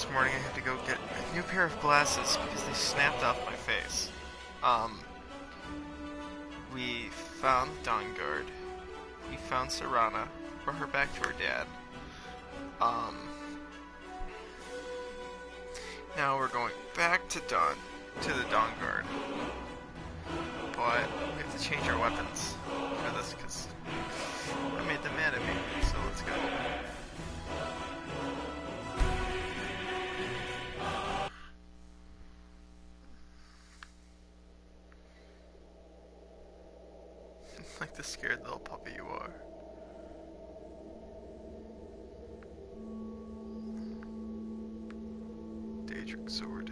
this morning I had to go get a new pair of glasses because they snapped off my face. We found Dawnguard. We found Serana. Brought her back to her dad. Now we're going back to the Dawnguard. But we have to change our weapons for this because I made them mad at me. So let's go. Like the scared little puppy you are. Daedric sword.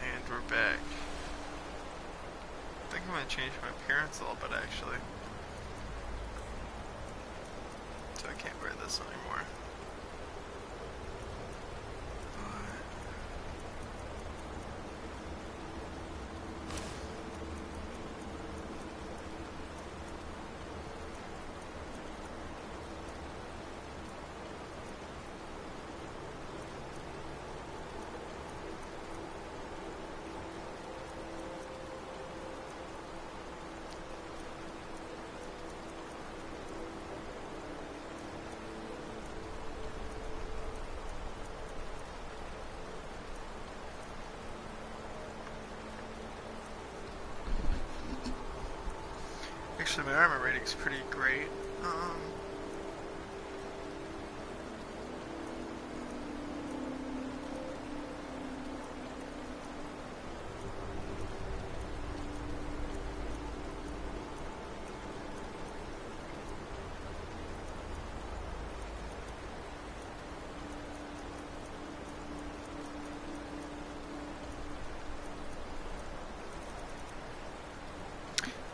And we're back. I think I'm gonna change my appearance a little bit actually. So I can't wear this anymore. Actually, my armor rating's pretty great.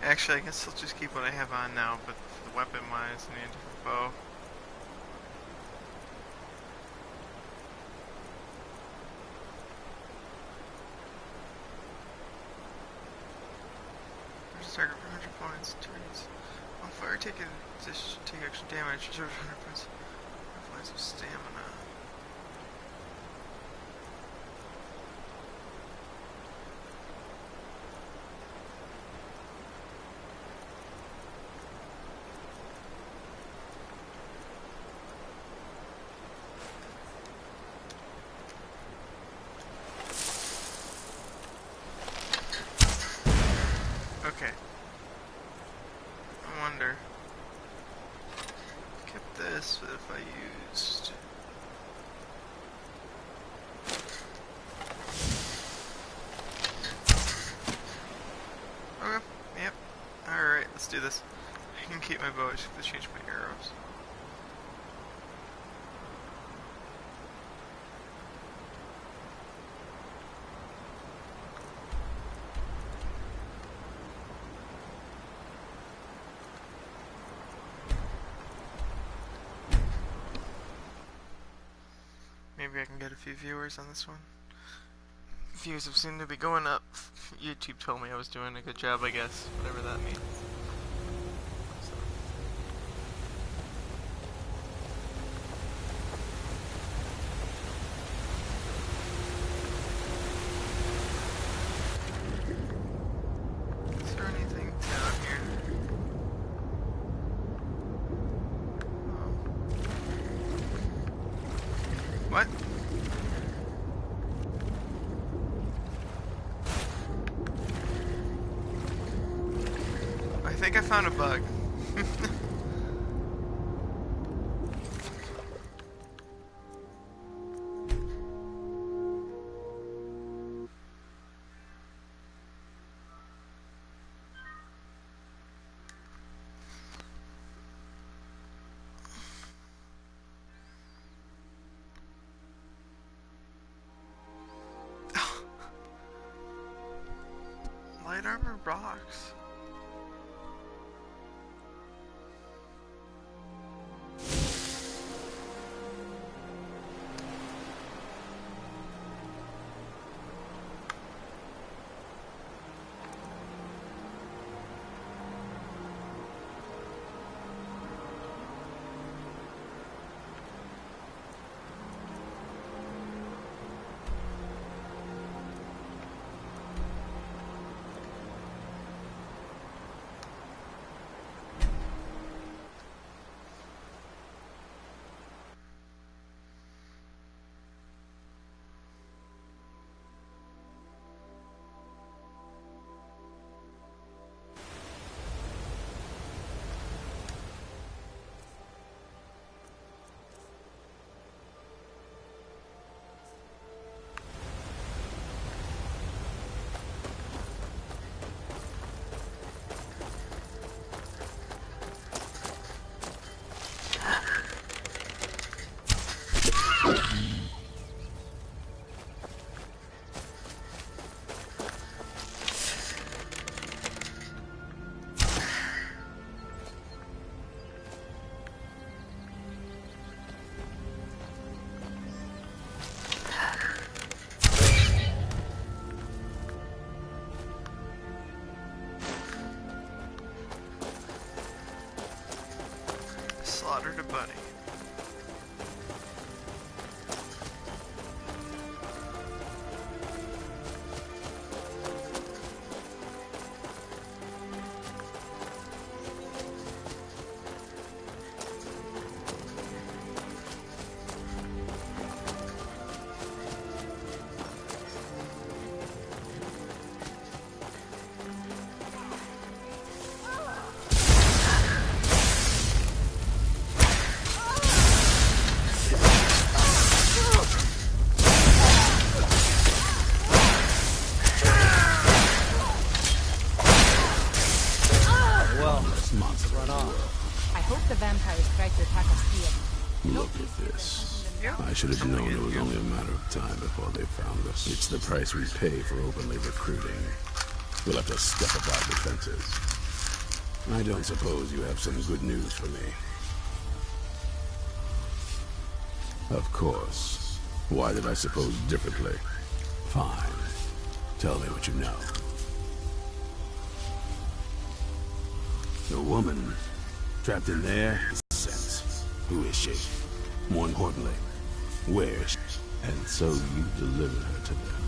Actually, I guess I'll just keep what I have on now, but for the weapon-wise, I need a different bow. Target for 100 points. Turns on fire, take extra damage. Reserve 100 points. 100 points of stamina. Okay. I wonder. Kept this, but if I used. Okay. Yep. Alright, let's do this. I can keep my bow, I just have to change my arrows. Maybe I can get a few viewers on this one. Views have seemed to be going up. YouTube told me I was doing a good job, I guess. Whatever that means. So. Is there anything down here? What? I think I found a bug. Light armor rocks. buddy. I should have known it was only a matter of time before they found us. It's the price we pay for openly recruiting. We'll have to step up our defenses. I don't suppose you have some good news for me. Of course. Why did I suppose differently? Fine. Tell me what you know. The woman trapped in there is sense. Who is she? More importantly, where is she? And so you delivered her to them.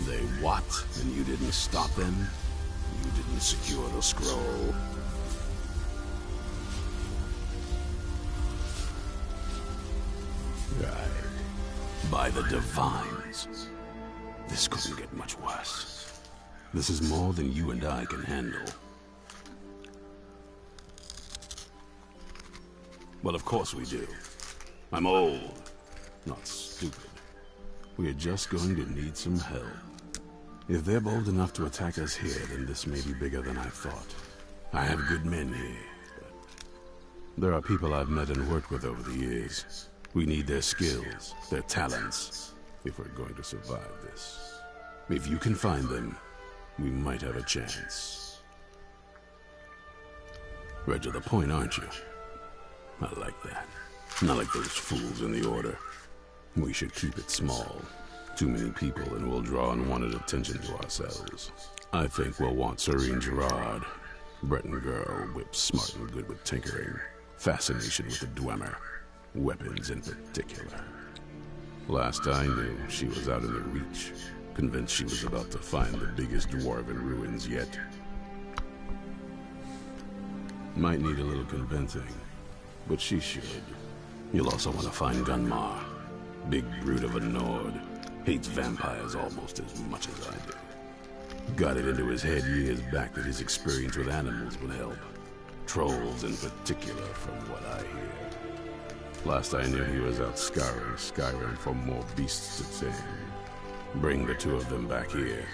They what? And you didn't stop them? You didn't secure the scroll? Right. By the Divines. This couldn't get much worse. This is more than you and I can handle. Well, of course we do. I'm old, not stupid. We're just going to need some help. If they're bold enough to attack us here, then this may be bigger than I thought. I have good men here, but there are people I've met and worked with over the years. We need their skills, their talents, if we're going to survive this. If you can find them, we might have a chance. Right to the point, aren't you? I like that. Not like those fools in the Order. We should keep it small. Too many people and we'll draw unwanted attention to ourselves. I think we'll want Serene Gerard. Breton girl, whip smart and good with tinkering. Fascination with the Dwemer. Weapons in particular. Last I knew, she was out in the Reach. Convinced she was about to find the biggest dwarven ruins yet. Might need a little convincing. But she should. You'll also want to find Gunmar. Big brute of a Nord. Hates vampires almost as much as I do. Got it into his head years back that his experience with animals would help. Trolls in particular, from what I hear. Last I knew he was out scouring Skyrim for more beasts to tame. Bring the two of them back here,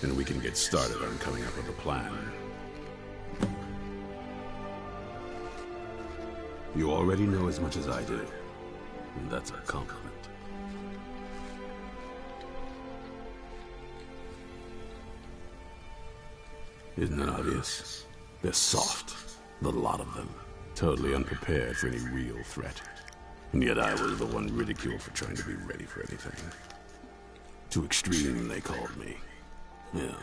and we can get started on coming up with a plan. You already know as much as I do, and that's a compliment. Isn't it obvious? They're soft, the lot of them, totally unprepared for any real threat. And yet I was the one ridiculed for trying to be ready for anything. Too extreme, they called me. Yeah,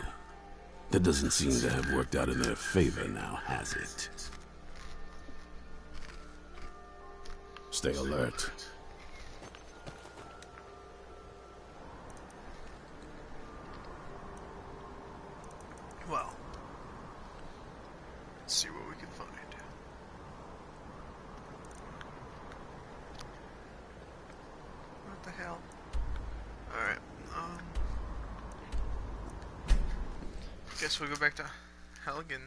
that doesn't seem to have worked out in their favor now, has it? Stay alert. Well, let's see what we can find. What the hell? Alright, guess we'll go back to Helgen.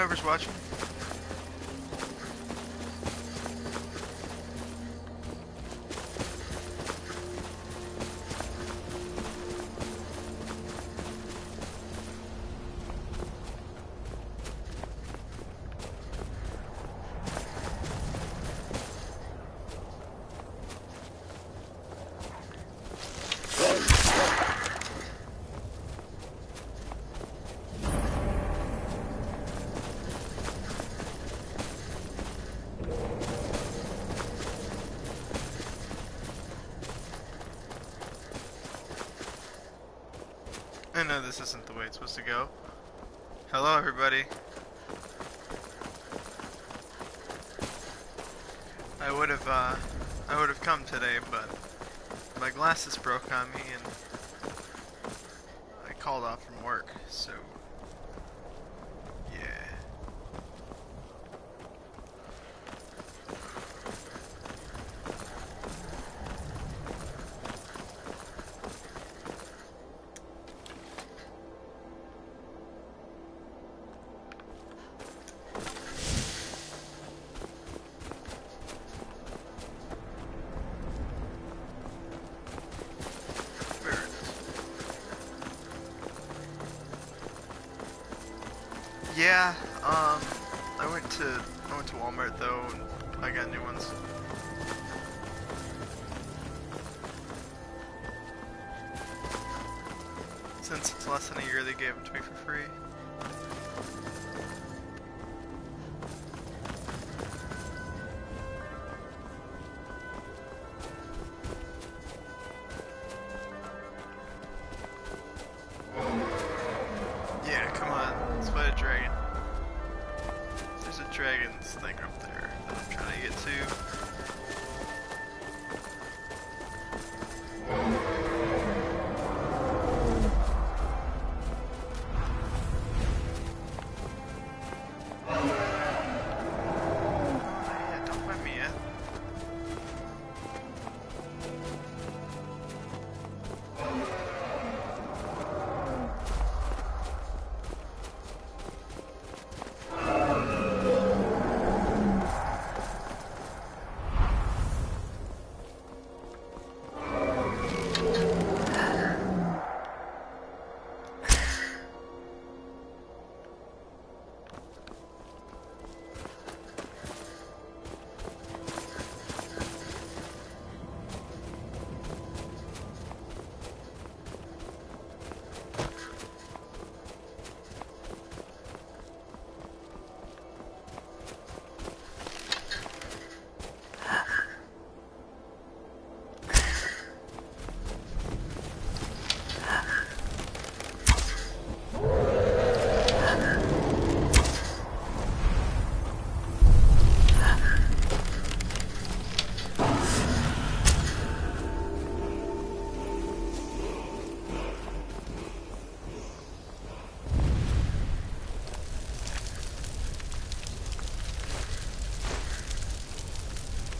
whoever's watching. I know this isn't the way it's supposed to go. Hello, everybody. I would have come today, but my glasses broke on me and I called off from work, so yeah. Yeah, I went to Walmart though, and I got new ones. Since it's less than a year, they gave them to me for free. Yeah, come on, let's fight a dragon. There's a dragon's thing up there that I'm trying to get to. Yeah, don't mind me yet.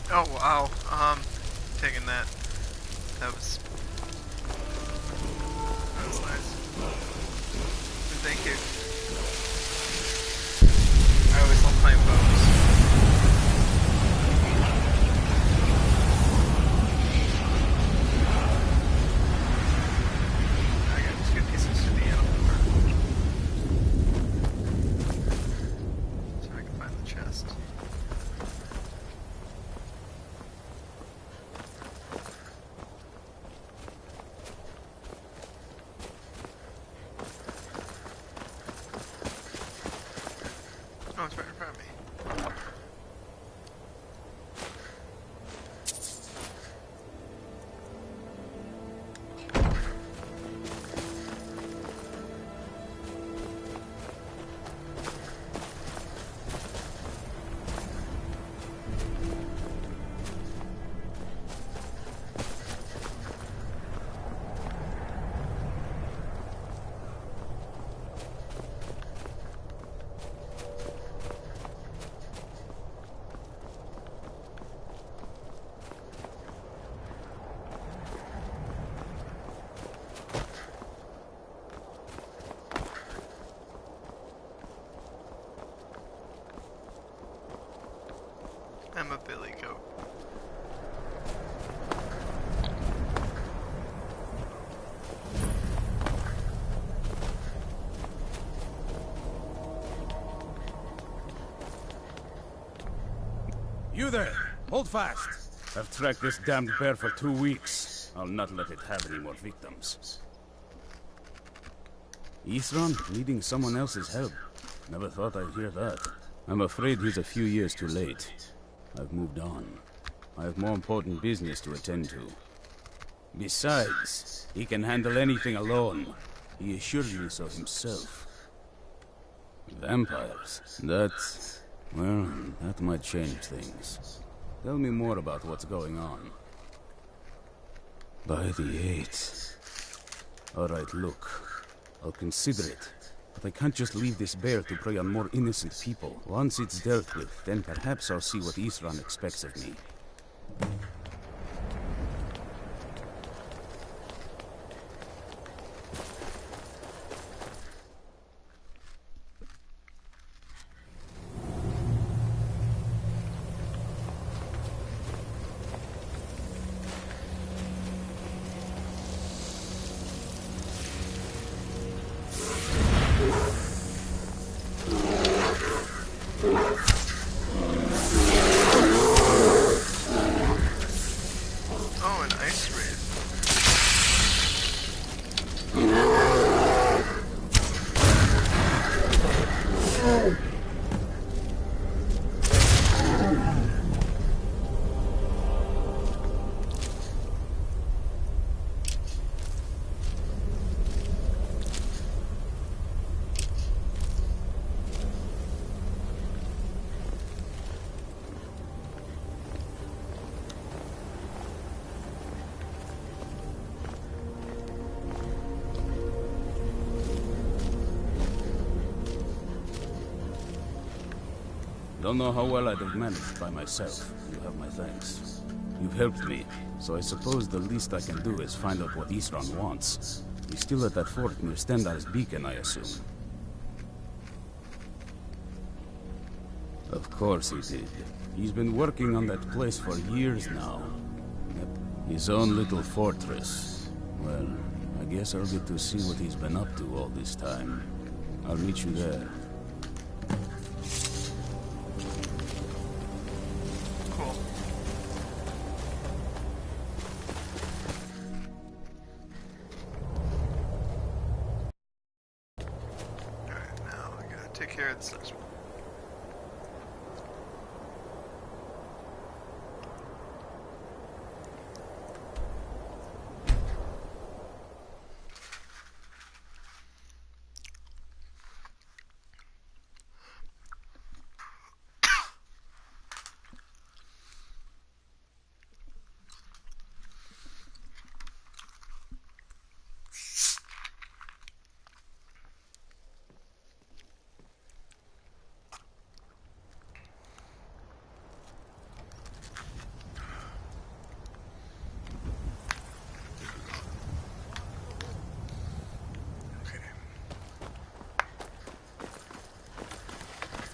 Oh wow, taking that. That was nice. Thank you. I always love playing bows. I got 2 pieces to the animal part. So I can find the chest. Oh, it's right in front of me. I'm a billy goat. You there! Hold fast! I've tracked this damned bear for 2 weeks. I'll not let it have any more victims. Ithran needing someone else's help. Never thought I'd hear that. I'm afraid he's a few years too late. I've moved on. I have more important business to attend to. Besides, he can handle anything alone. He assured me so himself. Vampires? Well, that might change things. Tell me more about what's going on. By the 8th. Alright, look. I'll consider it. But I can't just leave this bear to prey on more innocent people. Once it's dealt with, then perhaps I'll see what Ithran expects of me. Oh, an ice wraith. Don't know how well I'd have managed by myself. You have my thanks. You've helped me, so I suppose the least I can do is find out what Ithran wants. He's still at that fort near Stendar's beacon, I assume. Of course he did. He's been working on that place for years now. Yep, his own little fortress. Well, I guess I'll get to see what he's been up to all this time. I'll meet you there. Cool. Alright, now I gotta take care of this next one.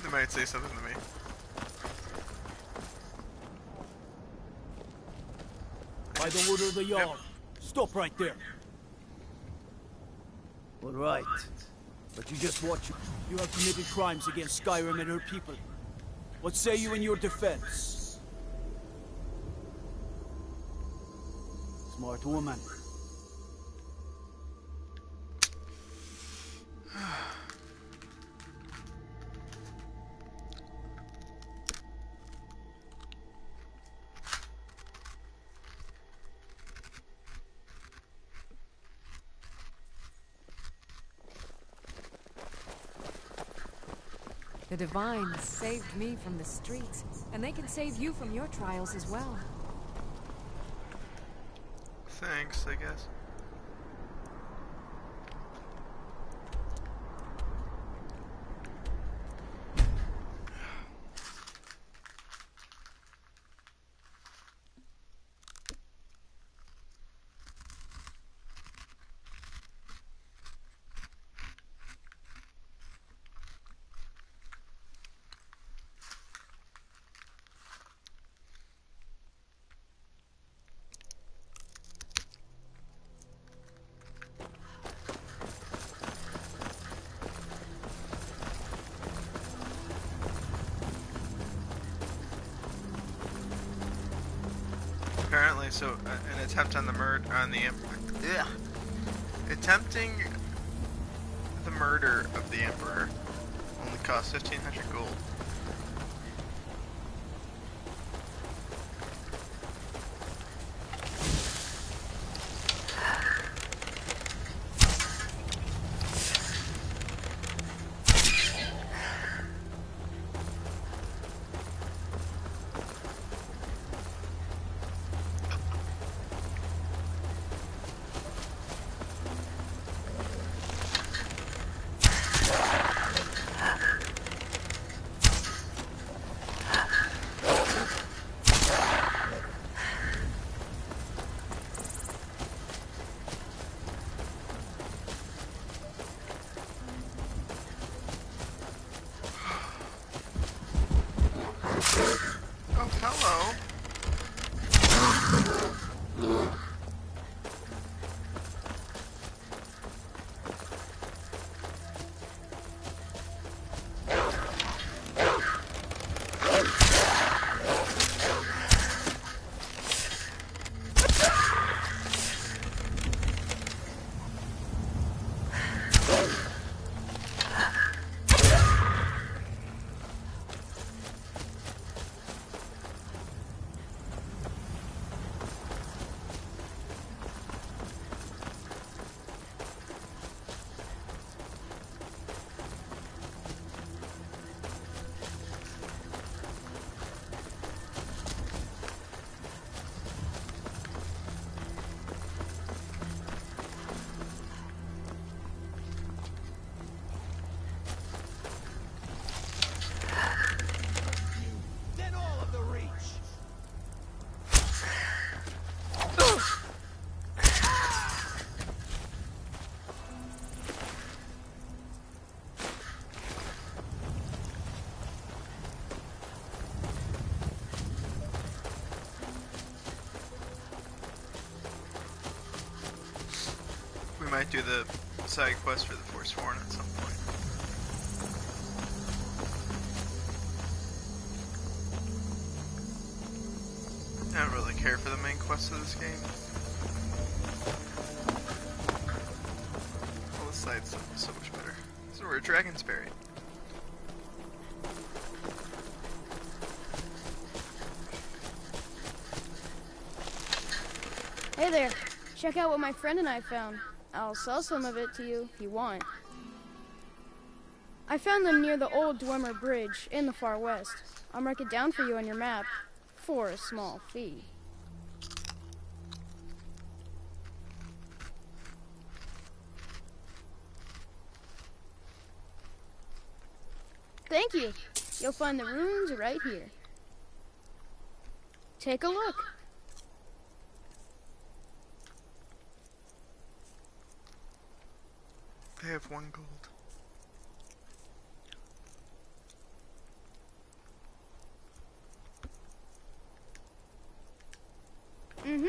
They might say something to me. By the order of the Jarl. Stop right there. All right. But you just watch it. You have committed crimes against Skyrim and her people. What say you in your defense? Smart woman. The Divines saved me from the streets, and they can save you from your trials as well. Thanks, I guess. so an attempt on the attempting the murder of the Emperor only costs 1,500 gold. Oh, hello. Might do the side quest for the Forsworn at some point. I don't really care for the main quest of this game. All the side stuff is so much better. So we're Dragon's Berry. Hey there, check out what my friend and I found. I'll sell some of it to you if you want. I found them near the old Dwemer Bridge in the far west. I'll mark it down for you on your map for a small fee. Thank you. You'll find the runes right here. Take a look. I have 1 gold. Mm-hmm.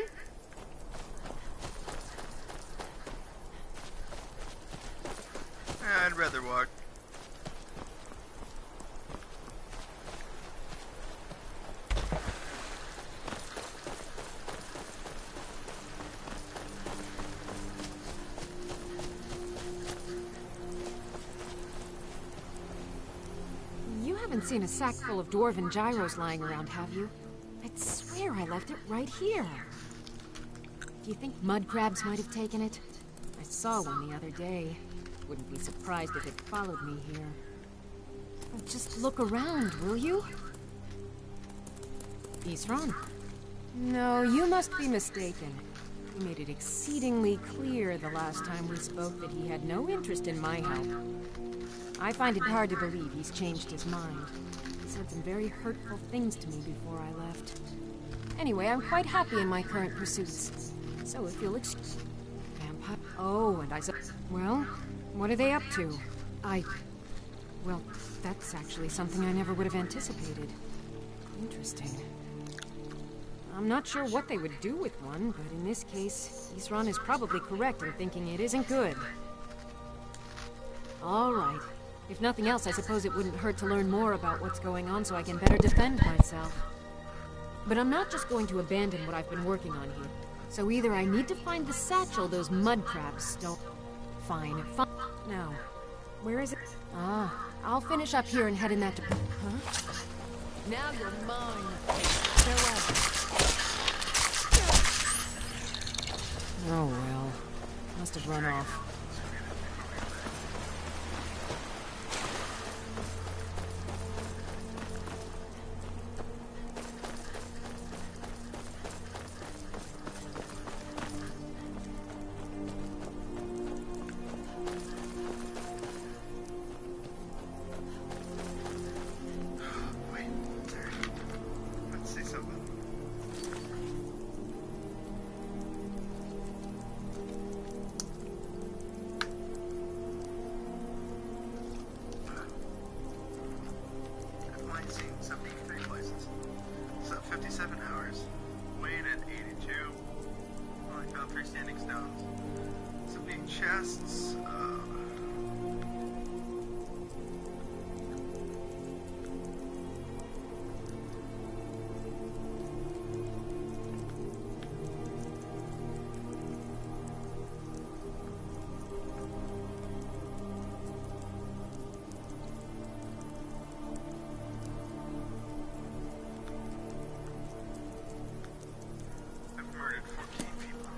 I'd rather walk. You haven't seen a sack full of dwarven gyros lying around, have you? I'd swear I left it right here. Do you think mud crabs might have taken it? I saw one the other day. Wouldn't be surprised if it followed me here. Oh, just look around, will you? Isran? No, you must be mistaken. He made it exceedingly clear the last time we spoke that he had no interest in my help. I find it hard to believe he's changed his mind. He said some very hurtful things to me before I left. Anyway, I'm quite happy in my current pursuits. So if you'll excuse... Vampire... Oh, and I said... Well, what are they up to? Well, that's actually something I never would have anticipated. Interesting. I'm not sure what they would do with one, but in this case, Isran is probably correct in thinking it isn't good. All right. If nothing else, I suppose it wouldn't hurt to learn more about what's going on so I can better defend myself. But I'm not just going to abandon what I've been working on here. So either I need to find the satchel those mud crabs stole... Fine. Now, where is it? Ah, I'll finish up here and head in that... Huh? Now you're mine. Farewell. Oh well. Must have run off. Chests, I've murdered 14 people.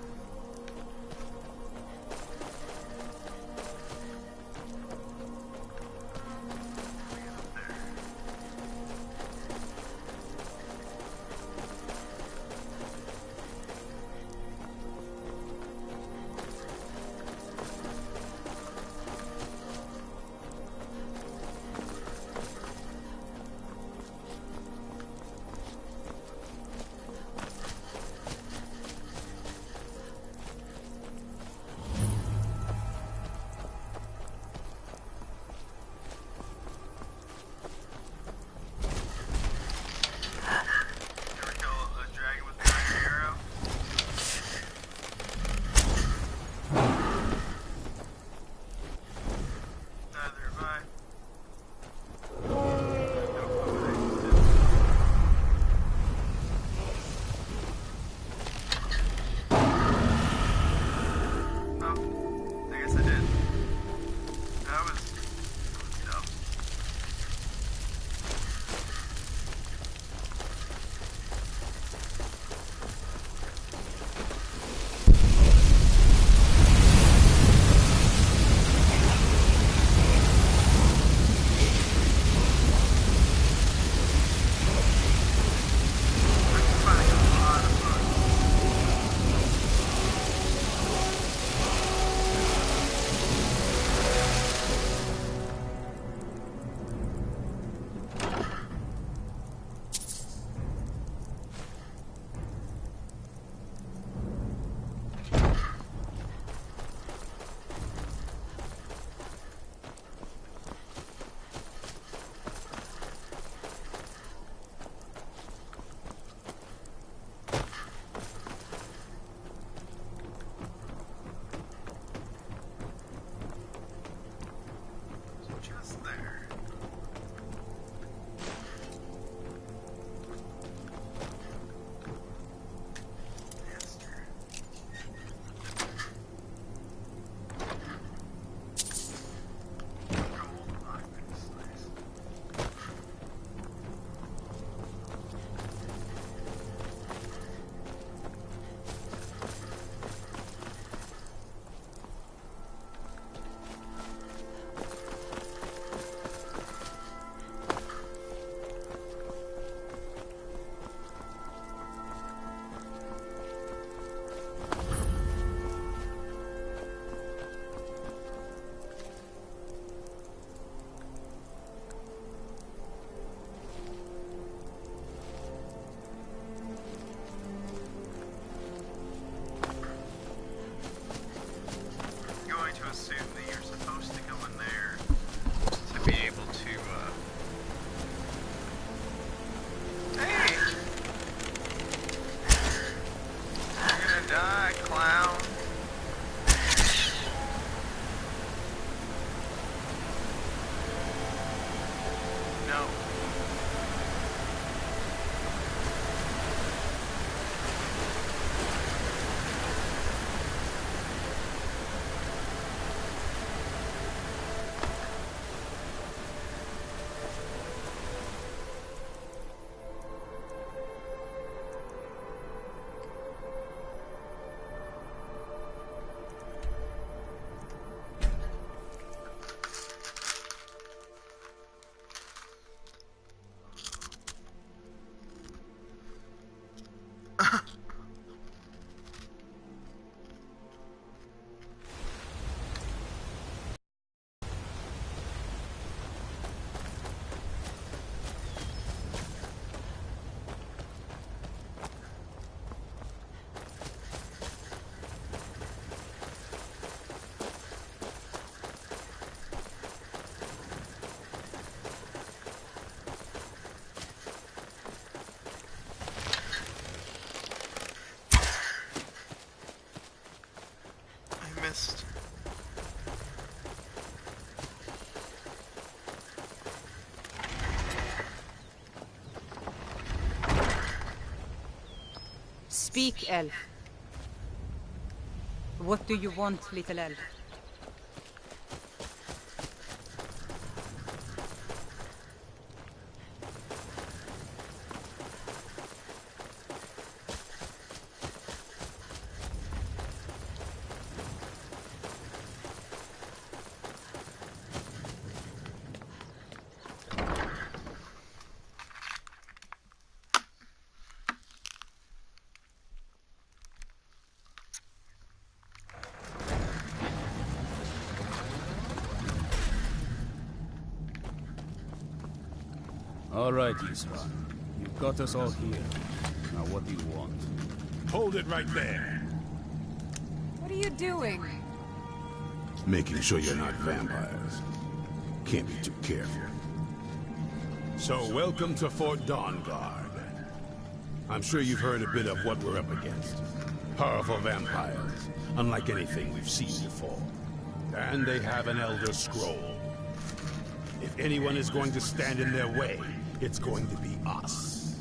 Speak, elf. What do you want, little elf? All right, Isra. You've got us all here. Now what do you want? Hold it right there. What are you doing? Making sure you're not vampires. Can't be too careful. So, welcome to Fort Dawnguard. I'm sure you've heard a bit of what we're up against. Powerful vampires, unlike anything we've seen before. And they have an Elder Scroll. If anyone is going to stand in their way, it's going to be us.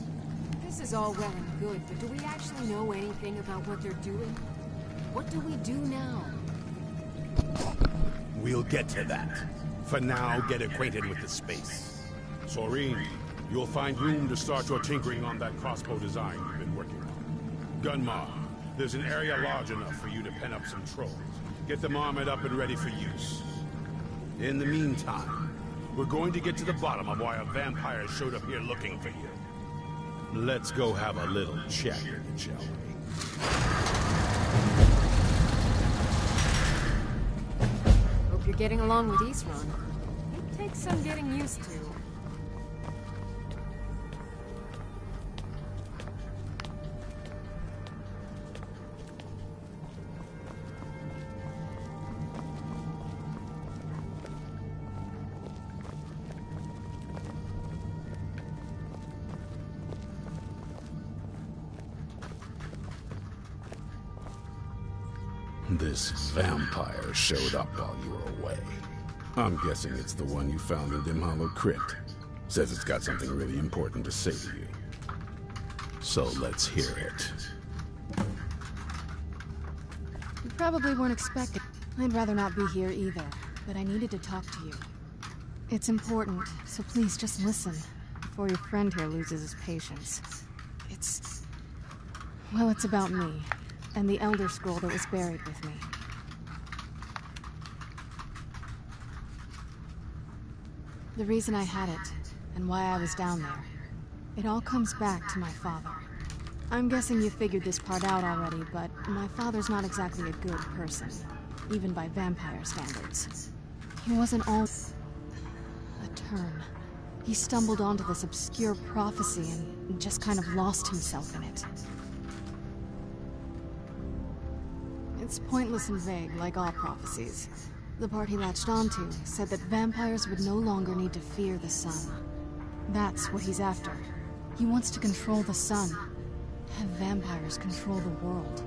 This is all well and good, but do we actually know anything about what they're doing? What do we do now? We'll get to that. For now, get acquainted with the space. Soreen, you'll find room to start your tinkering on that crossbow design you've been working on. Gunmar, there's an area large enough for you to pen up some trolls. Get them armored up and ready for use. In the meantime, we're going to get to the bottom of why a vampire showed up here looking for you. Let's go have a little chat, shall we? Hope you're getting along with Isran. It takes some getting used to. This vampire showed up while you were away. I'm guessing it's the one you found in Dim Hollow Crypt. Says it's got something really important to say to you. So let's hear it. You probably weren't expecting. I'd rather not be here either, but I needed to talk to you. It's important, so please just listen, before your friend here loses his patience. Well, it's about me, and the Elder Scroll that was buried with me. The reason I had it, and why I was down there, it all comes back to my father. I'm guessing you figured this part out already, but my father's not exactly a good person, even by vampire standards. He wasn't all a turn. He stumbled onto this obscure prophecy and just kind of lost himself in it. It's pointless and vague, like all prophecies. The part he latched onto said that vampires would no longer need to fear the sun. That's what he's after. He wants to control the sun. Have vampires control the world.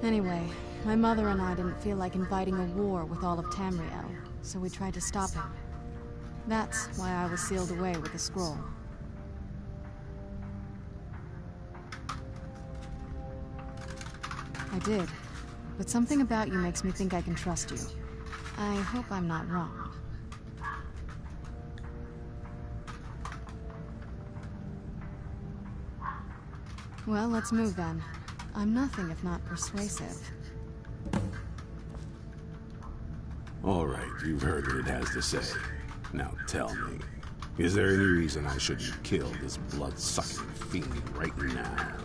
Anyway, my mother and I didn't feel like inviting a war with all of Tamriel, so we tried to stop him. That's why I was sealed away with the scroll. I did. But something about you makes me think I can trust you. I hope I'm not wrong. Well, let's move then. I'm nothing if not persuasive. All right, you've heard what it has to say. Now tell me, is there any reason I shouldn't kill this blood-sucking fiend right now?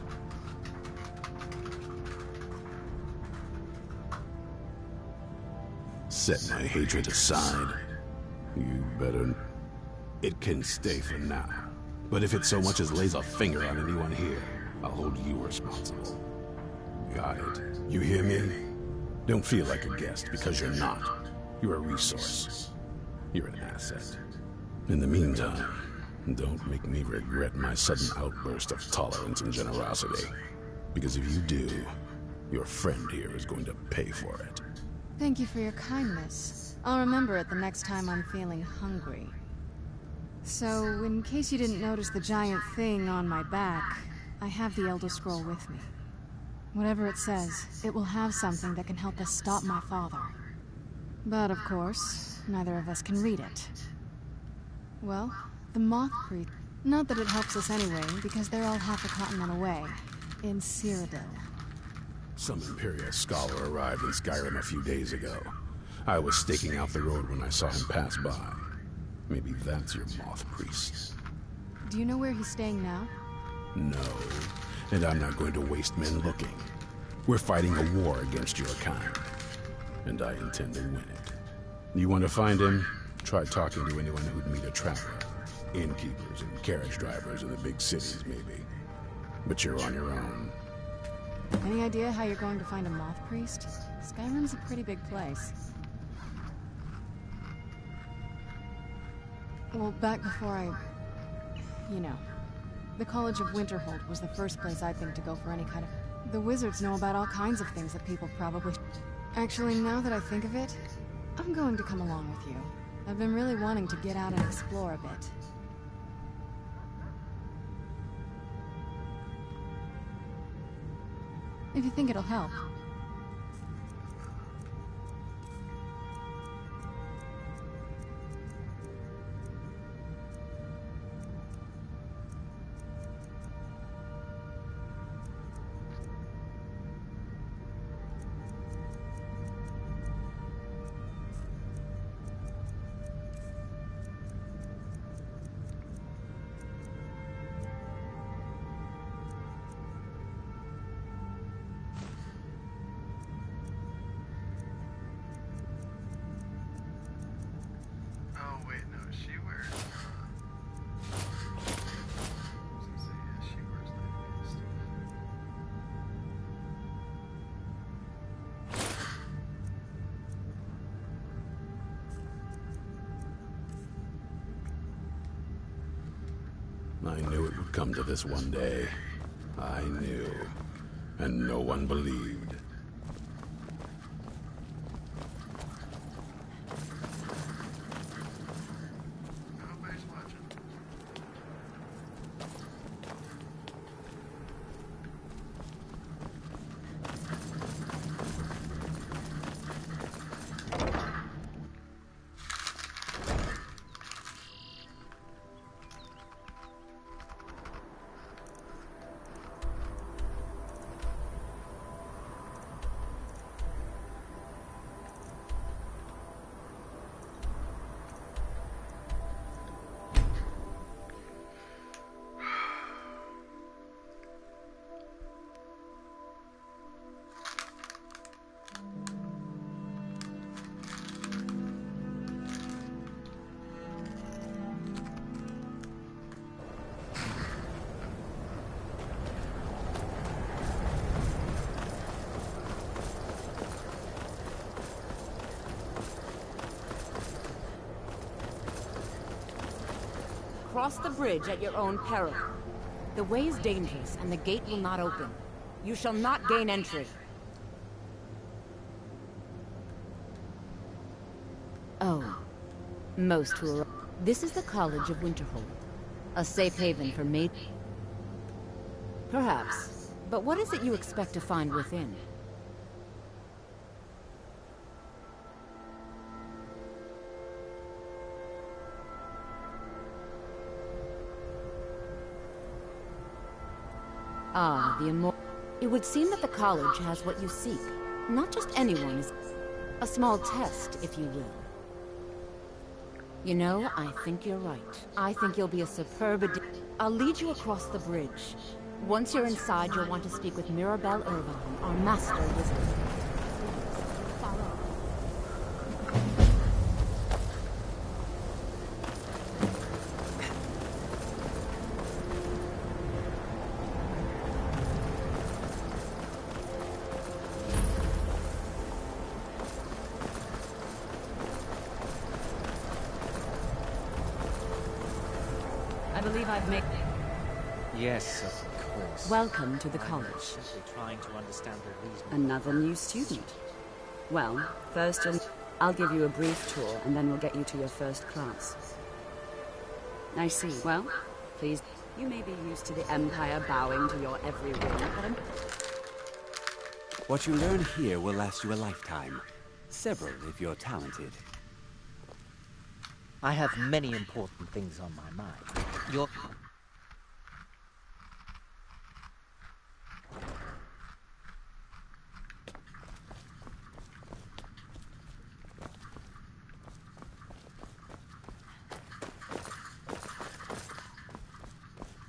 Set my hatred aside. You better... It can stay for now. But if it so much as lays a finger on anyone here, I'll hold you responsible. Got it. You hear me? Don't feel like a guest, because you're not. You're a resource. You're an asset. In the meantime, don't make me regret my sudden outburst of tolerance and generosity. Because if you do, your friend here is going to pay for it. Thank you for your kindness. I'll remember it the next time I'm feeling hungry. So, in case you didn't notice the giant thing on my back, I have the Elder Scroll with me. Whatever it says, it will have something that can help us stop my father. But of course, neither of us can read it. Well, the Moth Priest... Not that it helps us anyway, because they're all half a continent away. In Cyrodiil. Some Imperial scholar arrived in Skyrim a few days ago. I was staking out the road when I saw him pass by. Maybe that's your Moth Priest. Do you know where he's staying now? No, and I'm not going to waste men looking. We're fighting a war against your kind, and I intend to win it. You want to find him? Try talking to anyone who'd meet a traveler. Innkeepers and carriage drivers in the big cities, maybe. But you're on your own. Any idea how you're going to find a Moth Priest? Skyrim's a pretty big place. Well, back before you know. The College of Winterhold was the first place I'd think to go for any kind of... The wizards know about all kinds of things that people probably... Actually, now that I think of it, I'm going to come along with you. I've been really wanting to get out and explore a bit. If you think it'll help. Oh wait, no, she wears. I was gonna say, yeah, she wears that stuff. I knew it would come to this one day. I knew. And no one believed. Nobody's watching. Cross the bridge at your own peril. The way is dangerous, and the gate will not open. You shall not gain entry. Oh. Most who are... This is the College of Winterhold. A safe haven for maids. Perhaps. But what is it you expect to find within? Ah, the immortal. It would seem that the college has what you seek. Not just anyone is... A small test, if you will. You know, I think you're right. I think you'll be a superb I'll lead you across the bridge. Once you're inside, you'll want to speak with Mirabelle Irvine, our master wizard. Please, follow. I believe I've made... Yes, of course. Welcome to the I'm college. simply trying to understand their reason. Another new student. Well, first I'll give you a brief tour, and then we'll get you to your first class. I see. Well, please. You may be used to the Empire bowing to your every whim, but What you learn here will last you a lifetime. Several, if you're talented. I have many important things on my mind. You're...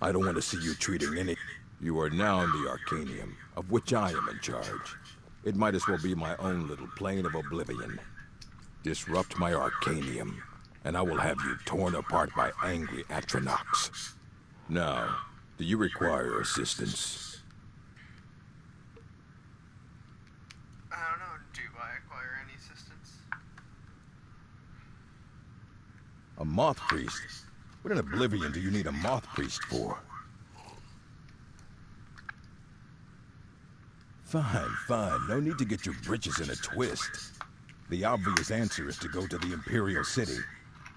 I don't want to see you treating any... You are now in the Arcanium, of which I am in charge. It might as well be my own little plane of oblivion. Disrupt my Arcanium, and I will have you torn apart by angry Atronachs. Now, do you require assistance? I don't know. Do I acquire any assistance? A moth priest? What in oblivion do you need a moth priest for? Fine, fine. No need to get your britches in a twist. The obvious answer is to go to the Imperial City.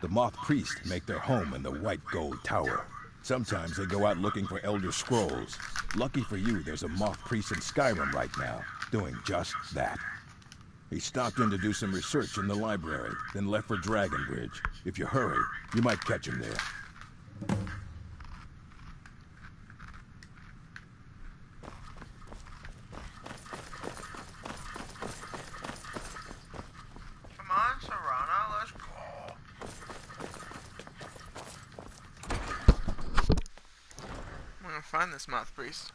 The moth priests make their home in the White Gold Tower. Sometimes they go out looking for Elder Scrolls. Lucky for you, there's a moth priest in Skyrim right now, doing just that. He stopped in to do some research in the library, then left for Dragonbridge. If you hurry, you might catch him there. Come on, Serana, let's go. I'm gonna find this moth priest.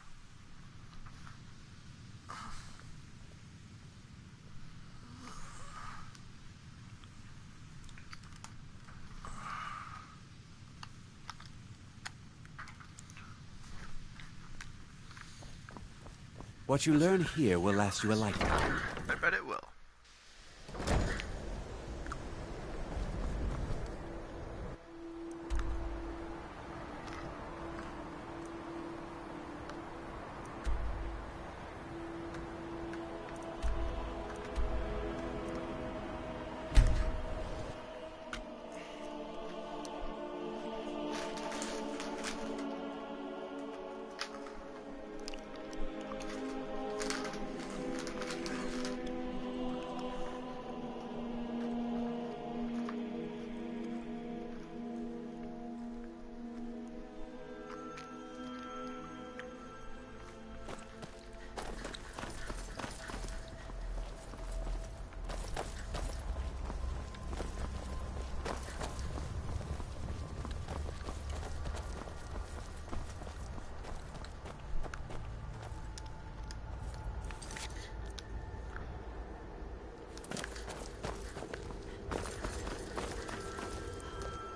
What you learn here will last you a lifetime. I bet it will.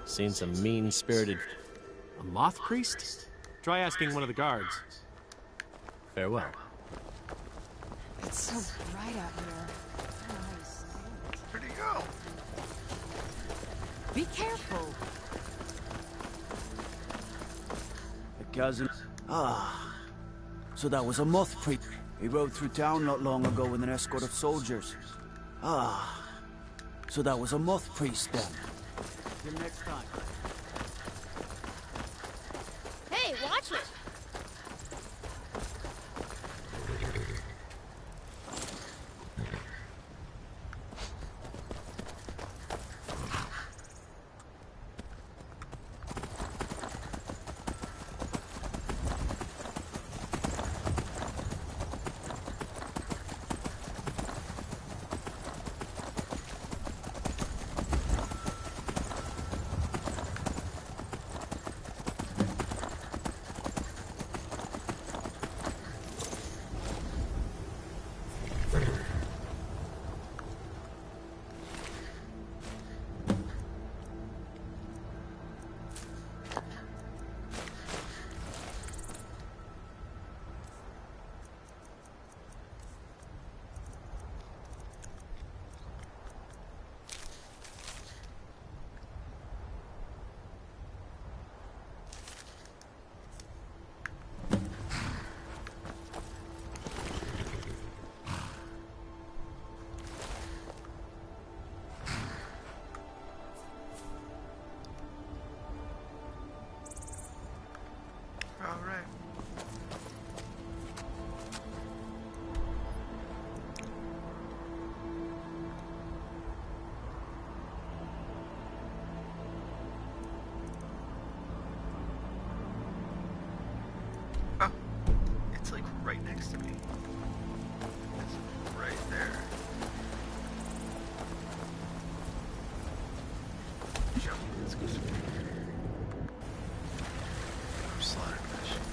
Seen some mean-spirited... A moth priest? Try asking one of the guards. Farewell. It's so bright out here. I don't know how you stand it. Where'd he go? Be careful. A cousin. Ah. So that was a moth priest. He rode through town not long ago with an escort of soldiers. Ah. So that was a moth priest then. Till next time. Hey, watch it! right next to me. It's right there. Jump. Let's go. Slaughterfish.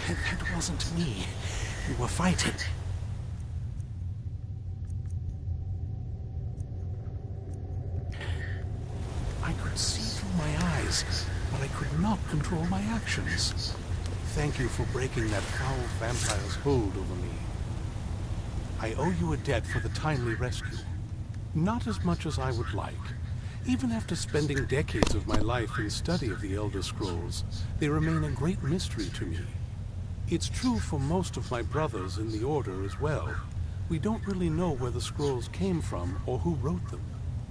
That wasn't me. You were fighting. I could see through my eyes, but I could not control my actions. Thank you for breaking that foul vampire's hold over me. I owe you a debt for the timely rescue. Not as much as I would like. Even after spending decades of my life in study of the Elder Scrolls, they remain a great mystery to me. It's true for most of my brothers in the Order as well. We don't really know where the scrolls came from or who wrote them.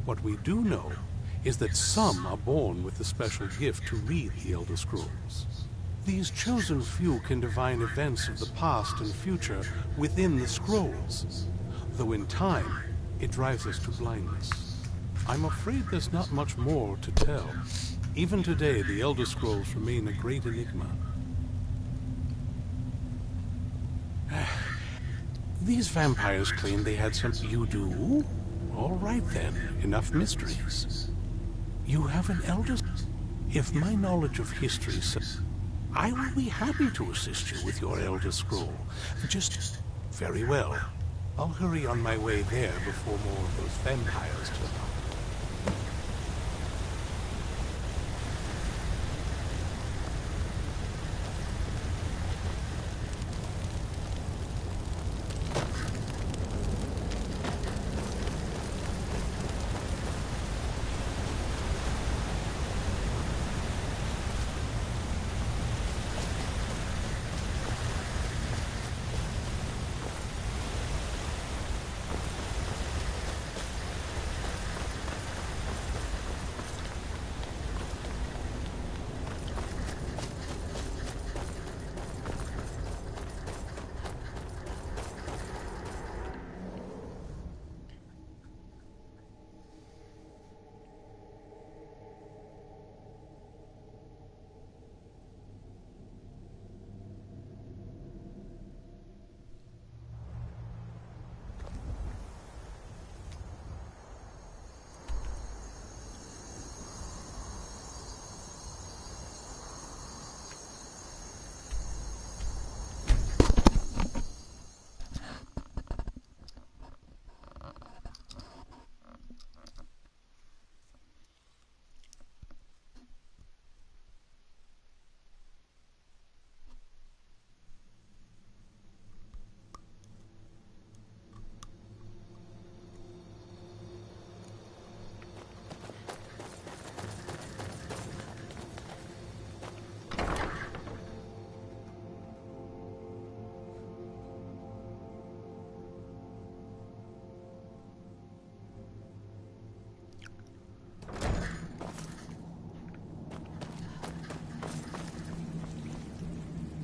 What we do know is that some are born with the special gift to read the Elder Scrolls. These chosen few can divine events of the past and future within the scrolls, though in time, it drives us to blindness. I'm afraid there's not much more to tell. Even today, the Elder Scrolls remain a great enigma. These vampires claim they had some... You do? All right then, enough mysteries. You have an Elder... If my knowledge of history says... I will be happy to assist you with your Elder Scroll. Just... Very well. I'll hurry on my way there before more of those vampires turn up.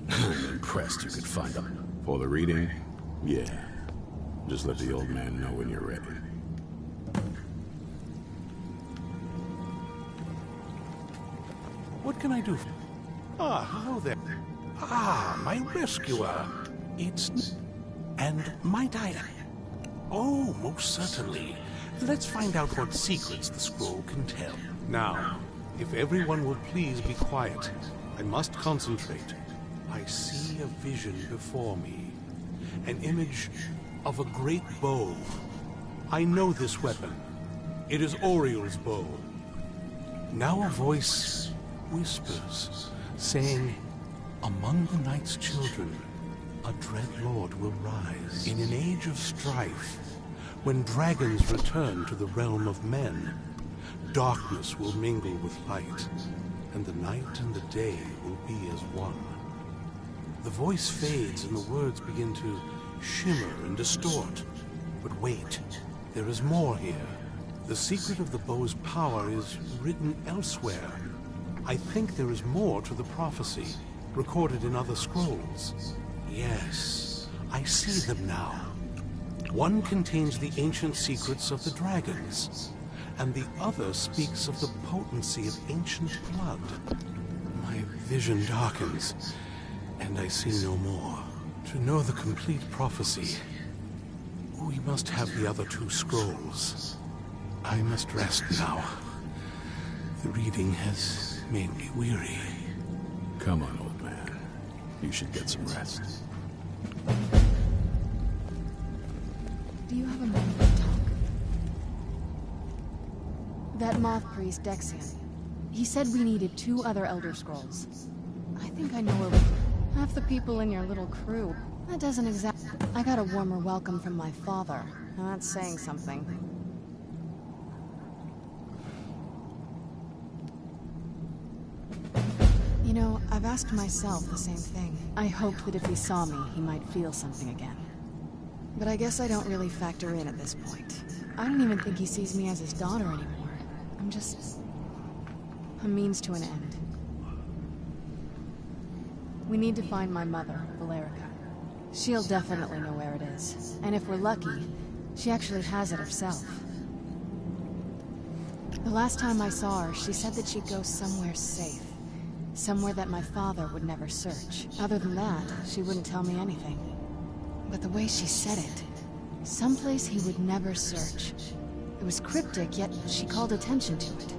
I'm impressed you could find them. For the reading? Yeah. Just let the old man know when you're ready. What can I do? Ah, hello there. Ah, my rescuer. It's... And might I... Oh, most certainly. Let's find out what secrets the scroll can tell. Now, if everyone will please be quiet, I must concentrate. I see a vision before me. An image of a great bow. I know this weapon. It is Oriel's bow. Now a voice whispers, saying, among the night's children, a dread lord will rise. In an age of strife, when dragons return to the realm of men, darkness will mingle with light, and the night and the day will be as one. The voice fades and the words begin to shimmer and distort. But wait, there is more here. The secret of the bow's power is written elsewhere. I think there is more to the prophecy, recorded in other scrolls. Yes, I see them now. One contains the ancient secrets of the dragons, and the other speaks of the potency of ancient blood. My vision darkens, and I see no more. To know the complete prophecy, we must have the other two scrolls. I must rest now. The reading has made me weary. Come on, old man. You should get some rest. Do you have a moment to talk? That moth priest, Dexian. He said we needed 2 other Elder Scrolls. I think I know where we... Half the people in your little crew. That doesn't exactly... I got a warmer welcome from my father. Now that's saying something. You know, I've asked myself the same thing. I hoped that if he saw me, he might feel something again. But I guess I don't really factor in at this point. I don't even think he sees me as his daughter anymore. I'm just... a means to an end. We need to find my mother, Valerica. She'll definitely know where it is. And if we're lucky, she actually has it herself. The last time I saw her, she said that she'd go somewhere safe. Somewhere that my father would never search. Other than that, she wouldn't tell me anything. But the way she said it, someplace he would never search. It was cryptic, yet she called attention to it.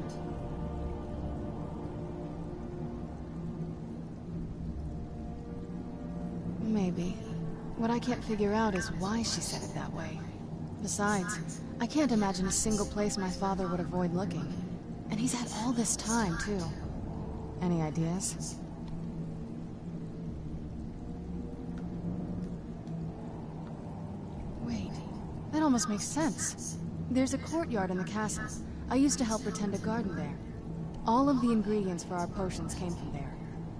Maybe. What I can't figure out is why she said it that way. Besides, I can't imagine a single place my father would avoid looking. And he's had all this time, too. Any ideas? Wait, that almost makes sense. There's a courtyard in the castle. I used to help her tend a garden there. All of the ingredients for our potions came from there.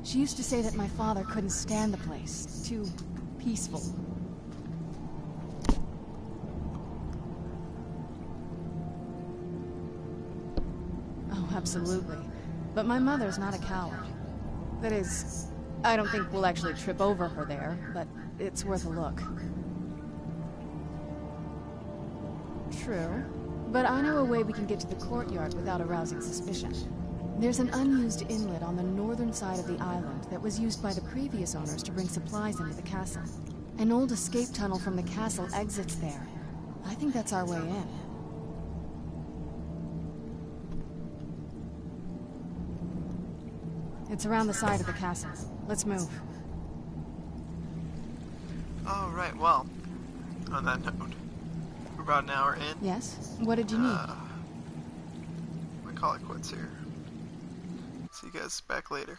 She used to say that my father couldn't stand the place. Too peaceful. Oh, absolutely. But my mother's not a coward. That is, I don't think we'll actually trip over her there, but it's worth a look. True. But I know a way we can get to the courtyard without arousing suspicion. There's an unused inlet on the northern side of the island that was used by the previous owners to bring supplies into the castle. An old escape tunnel from the castle exits there. I think that's our way in. It's around the side of the castle. Let's move. Alright, well, on that note, we're about an hour in. Yes? What did you need? I call it quits here. See you guys back later.